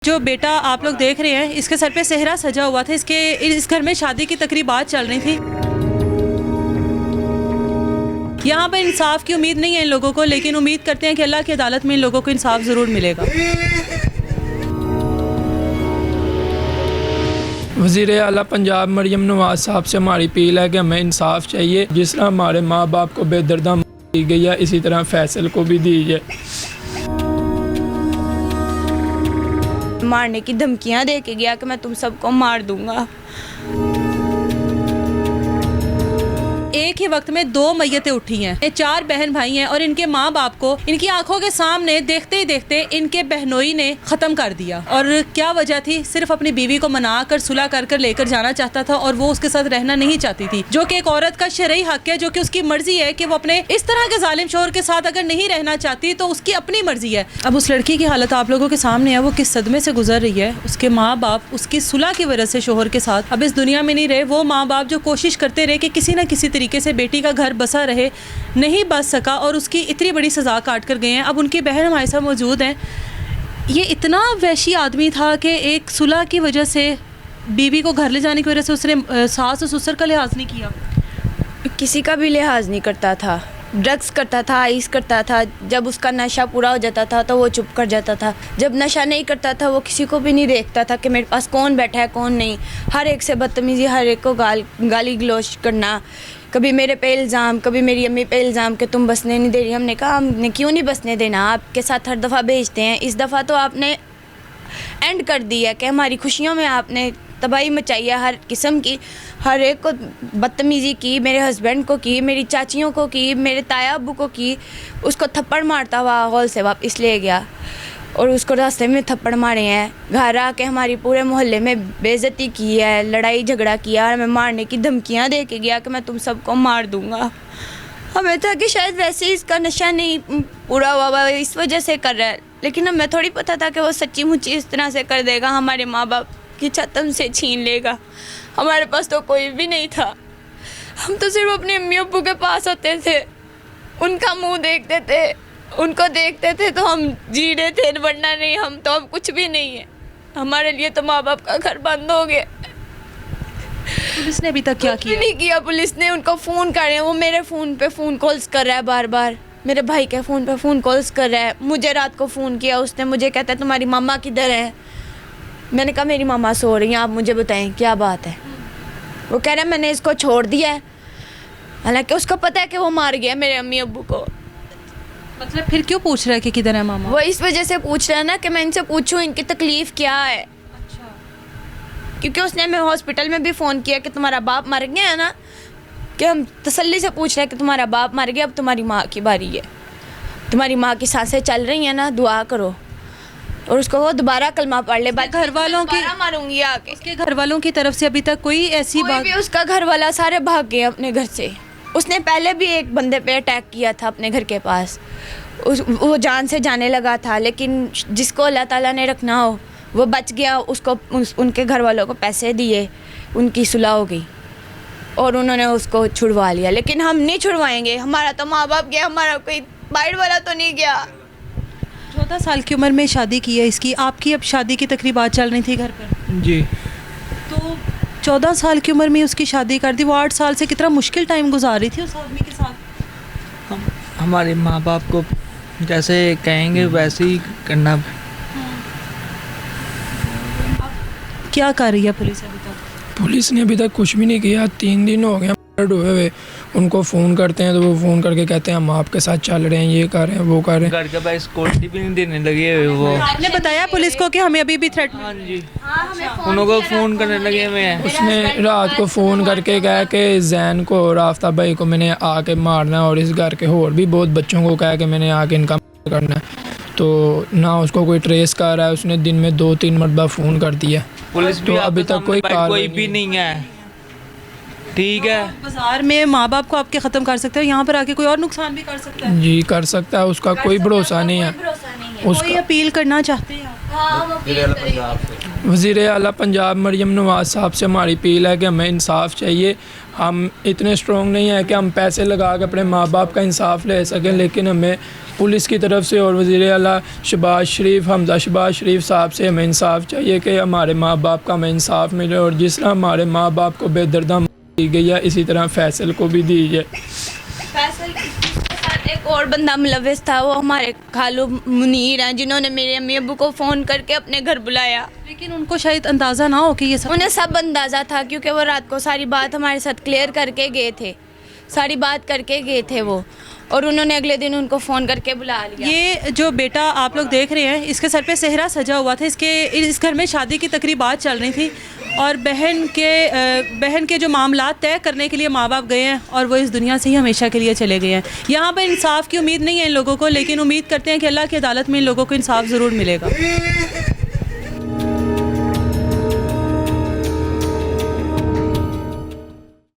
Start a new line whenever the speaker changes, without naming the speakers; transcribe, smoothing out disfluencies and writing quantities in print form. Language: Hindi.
जो बेटा आप लोग देख रहे हैं, इसके सर पे सेहरा सजा हुआ था। इस घर में शादी की तकरीबात चल रही थी। यहाँ पर इंसाफ की उम्मीद नहीं है इन लोगों को, लेकिन उम्मीद करते हैं कि अल्लाह की अदालत में इन लोगों को इंसाफ ज़रूर मिलेगा।
वज़ीर आला पंजाब मरियम नवाज साहब से हमारी अपील है कि हमें इंसाफ चाहिए। जिस तरह हमारे माँ बाप को बेदर्दा दी गई है, इसी तरह फैसल को भी दीजिए।
मारने की धमकियां दे के गया कि मैं तुम सबको मार दूंगा।
एक ही वक्त में 2 मैयतें उठी हैं। ये 4 बहन भाई हैं और इनके माँ बाप को इनकी आंखों के सामने देखते ही देखते इनके बहनोई ने खत्म कर दिया। और क्या वजह थी? सिर्फ अपनी बीवी को मनाकर सुलह कर लेकर जाना चाहता था और वो उसके साथ रहना नहीं चाहती थी, जो कि एक औरत का शरई हक है, जो कि उसकी मर्जी है कि वो अपने इस तरह के जालिम शोहर के साथ अगर नहीं रहना चाहती तो उसकी अपनी मर्जी है। अब उस लड़की की हालत आप लोगों के सामने है, वो किस सदमे से गुजर रही है। उसके माँ बाप उसकी सुलह की वजह से शोहर के साथ अब इस दुनिया में नहीं रहे। वो माँ बाप जो कोशिश करते रहे कि किसी न किसी तरीके से बेटी का घर बसा रहे, नहीं बस सका और उसकी इतनी बड़ी सज़ा काट कर गए हैं। अब उनकी बहन हमारे साथ मौजूद हैं। ये इतना वहशी आदमी था कि एक सुलह की वजह से बीवी को घर ले जाने की वजह से उसने सास और ससुर का लिहाज नहीं किया,
किसी का भी लिहाज नहीं करता था। ड्रग्स करता था, आइस करता था। जब उसका नशा पूरा हो जाता था तो वो चुप कर जाता था। जब नशा नहीं करता था वो किसी को भी नहीं देखता था कि मेरे पास कौन बैठा है कौन नहीं। हर एक से बदतमीज़ी, हर एक को गाली गलौज करना। कभी मेरे पे इल्ज़ाम, कभी मेरी अम्मी पे इल्ज़ाम कि तुम बसने नहीं दे रही। हमने कहा हमने क्यों नहीं बसने देना, आपके साथ हर दफ़ा भेजते हैं। इस दफ़ा तो आपने एंड कर दी है कि हमारी खुशियों में आपने तबाही मचाई है। हर किस्म की, हर एक को बदतमीज़ी की, मेरे हस्बैंड को की, मेरी चाचियों को की, मेरे ताया अब्बू को की। उसको थप्पड़ मारता हुआ हॉल से वापस ले गया और उसको रास्ते में थप्पड़ मारे हैं। घर आके हमारी पूरे मोहल्ले में बेइज्जती की है, लड़ाई झगड़ा किया और हमें मारने की धमकियां दे के गया कि मैं तुम सबको मार दूंगा। हमें था कि शायद वैसे ही इसका नशा नहीं पूरा हुआ, इस वजह से कर रहा है, लेकिन हमें थोड़ी पता था कि वो सच्ची मुच्ची इस तरह से कर देगा। हमारे माँ बाप की छत हमसे छीन लेगा। हमारे पास तो कोई भी नहीं था। हम तो सिर्फ अपने अम्मी अब्बू के पास होते थे, उनका मुँह देखते थे, उनको देखते थे तो हम जी रहे थे, वरना नहीं। हम तो अब कुछ भी नहीं है। हमारे लिए तो माँ बाप का घर बंद हो गया।
पुलिस ने अभी तक क्या किया?
नहीं किया। पुलिस ने उनको फ़ोन कर रहे हैं, वो मेरे फ़ोन पे फ़ोन कॉल्स कर रहा है बार बार। मेरे भाई के फ़ोन पे फ़ोन कॉल्स कर रहा है। मुझे रात को फ़ोन किया उसने, मुझे कहता है तुम्हारी मामा किधर है। मैंने कहा मेरी मामा सो रही हैं, आप मुझे बताएं क्या बात है। वो कह रहा है मैंने इसको छोड़ दिया है, हालांकि उसको पता है कि वो मार गया मेरे अम्मी अब्बू को।
मतलब फिर क्यों पूछ रहा है कि किधर है मामा?
वो इस वजह से पूछ रहा है ना कि मैं इनसे पूछूं इनकी तकलीफ़ क्या है।
अच्छा।
क्योंकि उसने हमें हॉस्पिटल में भी फ़ोन किया कि तुम्हारा बाप मर गया है ना, कि हम तसल्ली से पूछ रहे हैं कि तुम्हारा बाप मर गया, अब तुम्हारी माँ की बारी है, तुम्हारी माँ की सांसें चल रही हैं ना, दुआ करो। और उसको वो दोबारा कलमा पढ़ ले।
घर वालों की
मारूंगी आके।
उसके घर वालों की तरफ से अभी तक कोई ऐसी बात?
भी उसका घर वाला सारे भाग गए अपने घर से। उसने पहले भी एक बंदे पे अटैक किया था अपने घर के पास। वो जान से जाने लगा था, लेकिन जिसको अल्लाह ताला ने रखना हो वो बच गया। उसको उनके घर वालों को पैसे दिए, उनकी सुलह हो गई और उन्होंने उसको छुड़वा लिया। लेकिन हम नहीं छुड़वाएंगे। हमारा तो माँ बाप गया, हमारा कोई बाहर वाला तो नहीं गया।
14 साल की उम्र में शादी की है इसकी। आपकी अब शादी की तकरीबात चल रही थी घर पर
जी।
तो 14 साल की उम्र में उसकी शादी कर दी। वो 8 साल से कितना मुश्किल टाइम गुजार रही थी उस आदमी के साथ।
हमारे माँ बाप को जैसे कहेंगे वैसे ही करना।
क्या कर रही है पुलिस अभी तक?
पुलिस ने अभी तक कुछ भी नहीं किया। 3 दिन हो गए मर्डर हुए हुए। उनको फ़ोन करते हैं तो वो फ़ोन करके कहते हैं हम आपके साथ चल रहे हैं, ये कर रहे हैं, वो कर रहे हैं।
घर के पास सिक्योरिटी भी नहीं देने लगे हुए वो।
आपने बताया पुलिस को कि हमें अभी भी थ्रेट?
हाँ जी, उनको फ़ोन करने लगे हुए हैं।
उसने रात को फ़ोन करके कहा कि जैन को और आफ्ताब भाई को मैंने आके मारना है और इस घर के और भी बहुत बच्चों को कहा कि मैंने आके इनका करना है। तो ना उसको कोई ट्रेस कर रहा है। उसने दिन में 2-3 मरतबा फ़ोन कर दिया।
पुलिस भी
तो अभी तक कोई
भी नहीं है। ठीक है,
बाजार में माँ बाप को आपके ख़त्म कर सकते हो, यहाँ पर आके कोई और नुकसान भी कर सकता है।
जी कर सकता है, उसका कोई भरोसा नहीं है।
भरोसा नहीं है।
कोई अपील करना चाहते हैं
वज़ीर आला पंजाब मरीम नवाज़ साहब से हमारी अपील है कि हमें इंसाफ चाहिए। हम इतने स्ट्रॉन्ग नहीं हैं कि हम पैसे लगा के अपने माँ बाप का इंसाफ ले सकें, लेकिन हमें पुलिस की तरफ से और वज़ीर आला हमज़ा शहबाज शरीफ साहब से हमें इंसाफ चाहिए कि हमारे माँ बाप का हमें इंसाफ मिले, और जिस तरह हमारे माँ बाप को बेदर्दा दी गई है इसी तरह फैसल को भी दीजिए।
फैसल के साथ एक और बंदा मुलविस था, वो हमारे खालू मुनीर हैं, जिन्होंने मेरे अम्मी अब्बू को फ़ोन करके अपने घर बुलाया।
लेकिन उनको शायद अंदाज़ा ना हो कि ये सब
उन्हें सब अंदाज़ा था, क्योंकि वो रात को सारी बात हमारे साथ क्लियर करके गए थे, सारी बात करके गए थे वो, और उन्होंने अगले दिन उनको फ़ोन करके बुला लिया।
ये जो बेटा आप लोग देख रहे हैं, इसके सर पे सेहरा सजा हुआ था। इस घर में शादी की तकरीबात चल रही थी और बहन के जो मामला तय करने के लिए माँ बाप गए हैं और वो इस दुनिया से ही हमेशा के लिए चले गए हैं। यहाँ पर इंसाफ की उम्मीद नहीं है इन लोगों को, लेकिन उम्मीद करते हैं कि अल्लाह की अदालत में इन लोगों को इंसाफ ज़रूर मिलेगा।